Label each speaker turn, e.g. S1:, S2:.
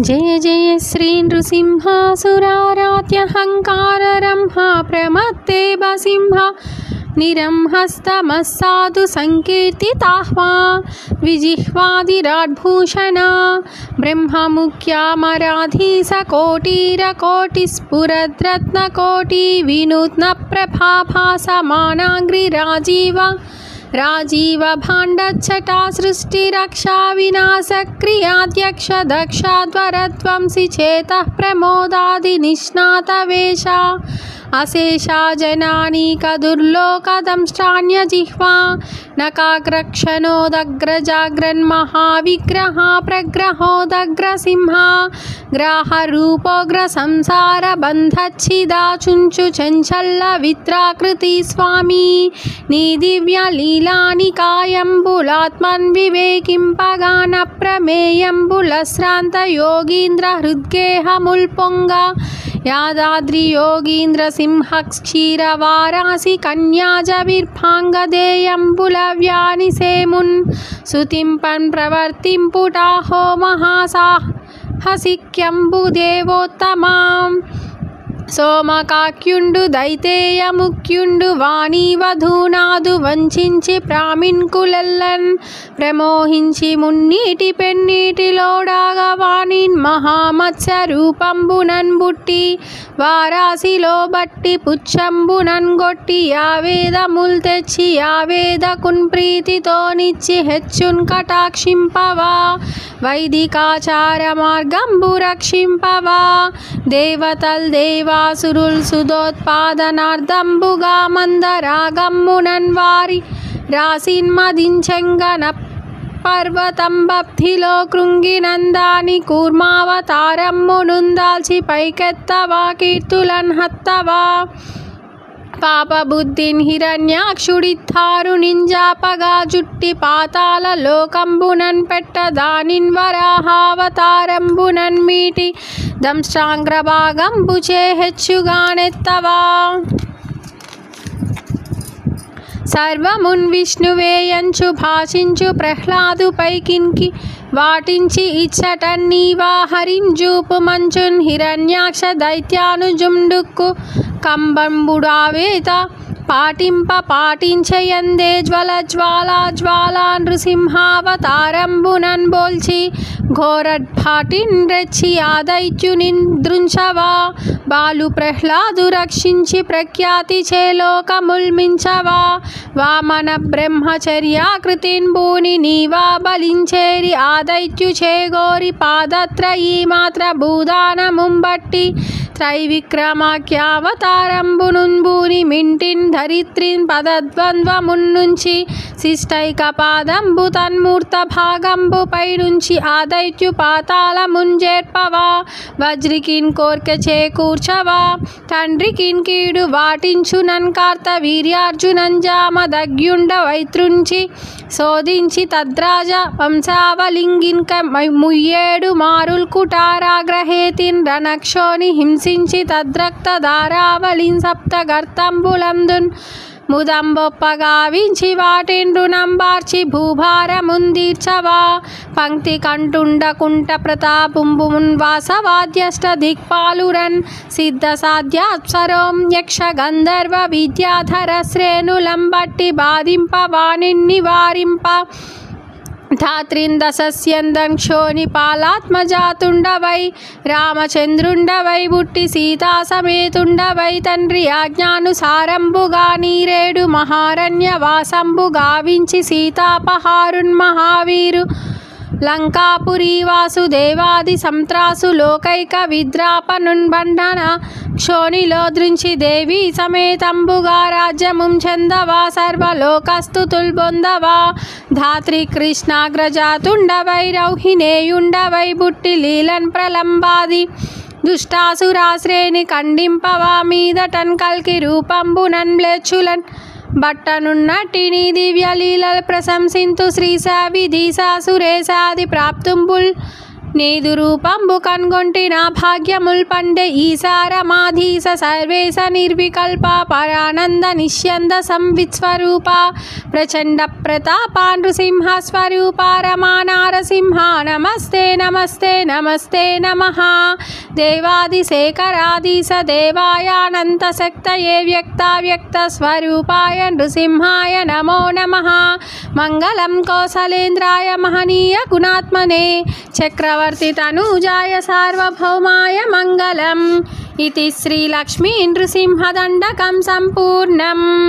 S1: జయ జయ శ్రీ నృసింహాసురారాధ్యహంకారరంహా ప్రమత్తే బసింహ నిరంహస్తమస్సాధు సంకీర్తితాహ్వా విజిహ్వాదిరాడ్భూషణా బ్రహ్మముఖ్యామరాధీసకోటిరకోటిస్ఫురద్రత్నకోటి వినూత్న ప్రభాభాసమానాంగ్రి రాజీవ భాండచ్చటా సృష్టిరక్షా వినాశక్రియాధ్యక్ష దక్షాధ్వరధ్వంసి చేతః ప్రమోదాది నిష్ణాతవేషా అశేషా జనానీక దుర్లోకదంష్ట్రాణ్యజిహ్వా నకాగ్రక్షణోదగ్రజాగ్రన్మహావిగ్రహ ప్రగ్రహోదగ్రసింహ గ్రాహరూపోగ్ర సంసార బంధచ్చిదా చుంచు చంచల్ల విత్రాకృతి స్వామి నీ దివ్య లీలానికాయంబులాత్మన్ వివేకింపగాన ప్రమేయంబులశ్రాంత యోగీంద్ర హృద్గేహముల్పొంగ యాదాద్రి యోగీంద్ర సింహక్షీరవారాసి కన్యాజవిర్భాంగదేయంబులవ్యాని సేమున్ సుతింపన్ ప్రవర్తింపుటాహో మహాసాహసిక్యంబుదేవోత్తమాం సోమకాక్యుండు దైతేయముఖ్యుండు వాణీ వధూనాదు వంచించి ప్రామిన్కులెల్లన్ ప్రమోహించి మున్నీటి పెన్నీటిలోడాగా వాణిన్ మహామత్స్య రూపంబునన్ బుట్టి వారాసిలో బట్టి పుచ్చంబునన్ గొట్టి యావేదముల్ తెచ్చి యావేదకున్ ప్రీతితోనిచ్చి హెచ్చున్ కటాక్షింపవా వైదికాచార మార్గంబు రక్షింపవా దేవతల్ దేవాసురుల్ సుధోత్పాదనార్థంబుగా మందరాగమ్మునన్ వారి రాసిన్మదించెంగన పర్వతంబబ్ధిలో కృంగినందాని కూర్మావతారమ్మునుందాల్చి పైకెత్తవా కీర్తులన్ హత్తవా పాపబుద్ధిన్ హిరణ్యాక్షుడిత్తారు నింజాపగా జుట్టి పాతాల లోకంబునన్ పెట్ట దానిన్ వరాహావతారంబునన్ మీటి దంష్ట్రాంగ్రభాగంబుచే హెచ్చుగానెత్తవా సర్వమున్ విష్ణువేయంచు భాషించు ప్రహ్లాదు పైకిన్కి వాటించి ఇచ్చటన్నీవా హరింజూపు మంచున్ హిరణ్యాక్ష దైత్యానుజుండుక్కు కంబంబుడావేత పాటించయందే జ్వాలా నృసింహావతారంబునన్ బోల్చి ఘోరడ్భాటిన్ రెచ్చి ఆదైత్యునిన్ దృంచవా బాలు ప్రహ్లాదు రక్షించి ప్రఖ్యాతి చేలోకముల్మించవా వామన బ్రహ్మచర్యాకృతిన్ భూని నీవా బలించేరి ఆదైత్యు చేగోరి పాదత్రయీ మాత్ర భూదానముంబట్టి త్రైవిక్రమాఖ్యావతారంబునున్ భూని మింటిన్ ధరిత్రిన్ పదద్వంద్వమున్నుంచి శిష్టైక పాదంబు తన్మూర్త భాగంబు పైనుంచి ఆదైత్యు పాతాళముంజేర్పవా వజ్రికిన్ కోర్కె చేకూర్చవా తండ్రికిన్ కీడు వాటించునన్ కార్త వీర్యార్జునంజామదగ్యుండ వైత్రుంచి శోధించి తద్రాజ వంశావలింగిన్క ముయ్యేడు మారుల్ కుటారాగ్రహేతిన్ రణక్షోని హింసించి తద్రక్త ధారావళిన్ సప్తగర్తంబులందున్ ముదంబొప్పగావించి వాటిన్ రుణంబార్చి భూభారముందీర్చవా పంక్తి కంటుండకుంట ప్రతాపుంబుమున్ వాసవాద్యష్ట దిక్పాలురన్ సిద్ధ సాధ్యాప్సరోం యక్ష గంధర్వ విద్యాధర శ్రేణులంబట్టి బాధింప వాణిన్ నివారింప ధాత్రిందసస్యందం క్షోణిపాలాత్మజాతుండవై రామచంద్రుండవై బుట్టి సీతా సమేతుండవై తండ్రి ఆజ్ఞానుసారంబుగా నీరేడు మహారణ్యవాసంబు గావించి సీతాపహారున్ మహావీరు లంకాపురీ వాసుదేవాది సంత్రాసు లోకైక విద్రాపనున్ బంధన క్షోణిలో దృంచి దేవి సమేతంబుగా రాజ్యముం చెందవా సర్వలోకస్తుతుల్ బొందవా ధాత్రి కృష్ణాగ్రజాతుండవై రౌహినేయుండవై బుట్టి లీలన్ ప్రలంబాది దుష్టాసురాశ్రేణి ఖండింపవా మీదటన్ కల్కి రూపంబునన్ మ్లేచ్చులన్ బట్టనున్నటిని దివ్యలీలల్ ప్రశంసింతు శ్రీశా విధీసా సురేశాది ప్రాప్తుంబుల్ నేదు రూపంబు కన్గొంటిన భాగ్యముల్ పండే ఈసారమాధీస సర్వేశ నిర్వికల్ప పరానంద నిశ్యంద సంవిత్స్వరూప ప్రచండ ప్రతాపా నృసింహ స్వరూప రమా నారసింహ నమస్తే నమస్తే నమస్తే నమః దేవాదిశేఖరాధీశ దేవాయానంత శక్తయే వ్యక్తావ్యక్త స్వరూపాయ నృసింహాయ నమో నమః మంగళం కౌసలేంద్రాయ మహనీయ గుణాత్మనే చక్రవర్తి తనూజాయ సార్వభౌమాయ మంగళం. ఇది శ్రీ లక్ష్మీ నృసింహదండకం సంపూర్ణం.